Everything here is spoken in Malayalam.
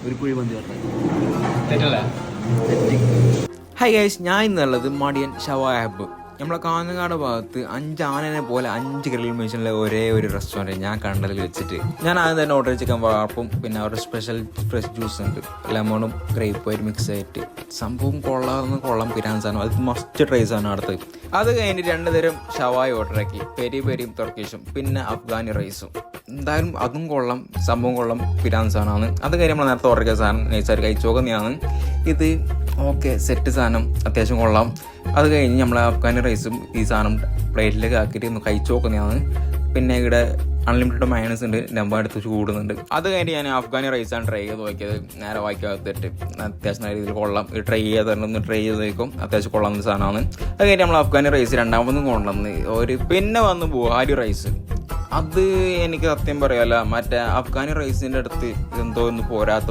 ഒരു കുഴിമന്തി ഓർഡർ. ഹായ് ഗൈസ്, ഞാൻ ഇന്നുള്ളത് മടിയൻ ഷവായ ഹബ്ബ്. നമ്മളെ കാഞ്ഞങ്ങാട് ഭാഗത്ത് 5 ആനനെ പോലെ 5 ഗ്രിൽ മെഷീനിലെ ഒരേ ഒരു റെസ്റ്റോറൻറ്റ് ഞാൻ കണ്ടതിൽ വെച്ചിട്ട് ഞാൻ ആദ്യം തന്നെ ഓർഡർ ചിക്കൻ വാർപ്പും പിന്നെ അവരുടെ സ്പെഷ്യൽ ഫ്രഷ് ജ്യൂസ് ഉണ്ട്, ലെമണും ഗ്രേപ്പും ആയിട്ട് മിക്സ് ആയിട്ട് സംഭവം കൊള്ളം പിരാൻ സാധനം. അത് മസ്റ്റ് ട്രൈ സാധനം അടുത്ത്. അത് കഴിഞ്ഞിട്ട് 2 തരം ഷവായ ഓർഡറാക്കി, പെരി പെരിയും തുർക്കിഷും പിന്നെ അഫ്ഗാനി റൈസും. എന്തായാലും അതും കൊള്ളം, സംഭവം കൊള്ളം, പിരാൻ സാധനമാണ്. അത് കഴിഞ്ഞ് നമ്മൾ നേരത്തെ ഓർഡർ ചെയ്ത സാധനം നൈസായിട്ട് കഴിച്ചു നോക്കുന്നതാണ്. ഇത് ഓക്കെ സെറ്റ് സാധനം, അത്യാവശ്യം കൊള്ളാം. അത് കഴിഞ്ഞ് നമ്മൾ അഫ്ഗാനി റൈസും ഈ സാധനം പ്ലേറ്റിലേക്ക് ആക്കിയിട്ട് ഒന്ന് കഴിച്ചു നോക്കുന്നതാണ്. പിന്നെ ഇവിടെ അൺലിമിറ്റഡ് മയണസ് ഉണ്ട്, നമ്പർ എടുത്ത് ചൂടുന്നുണ്ട്. അത് കഴിഞ്ഞ് ഞാൻ അഫ്ഗാനി റൈസാണ് ട്രൈ ചെയ്ത് നോക്കിയത്. നേരെ വായിക്കാത്തിട്ട് അത്യാവശ്യം നല്ല രീതിയിൽ കൊള്ളാം. ട്രൈ ചെയ്തൊന്ന് ട്രൈ ചെയ്ത് നോക്കും, അത്യാവശ്യം കൊള്ളാവുന്ന സാധനമാണ്. അത് കഴിഞ്ഞ് നമ്മൾ അഫ്ഗാനി റൈസ് രണ്ടാമതും കൊണ്ടുവന്ന് പിന്നെ വന്ന് ബുഹാരി റൈസ്. അത് എനിക്ക് സത്യം പറയാല്ല, മറ്റേ അഫ്ഗാനി റൈസിൻ്റെ അടുത്ത് എന്തോ ഒന്ന് പോരാത്ത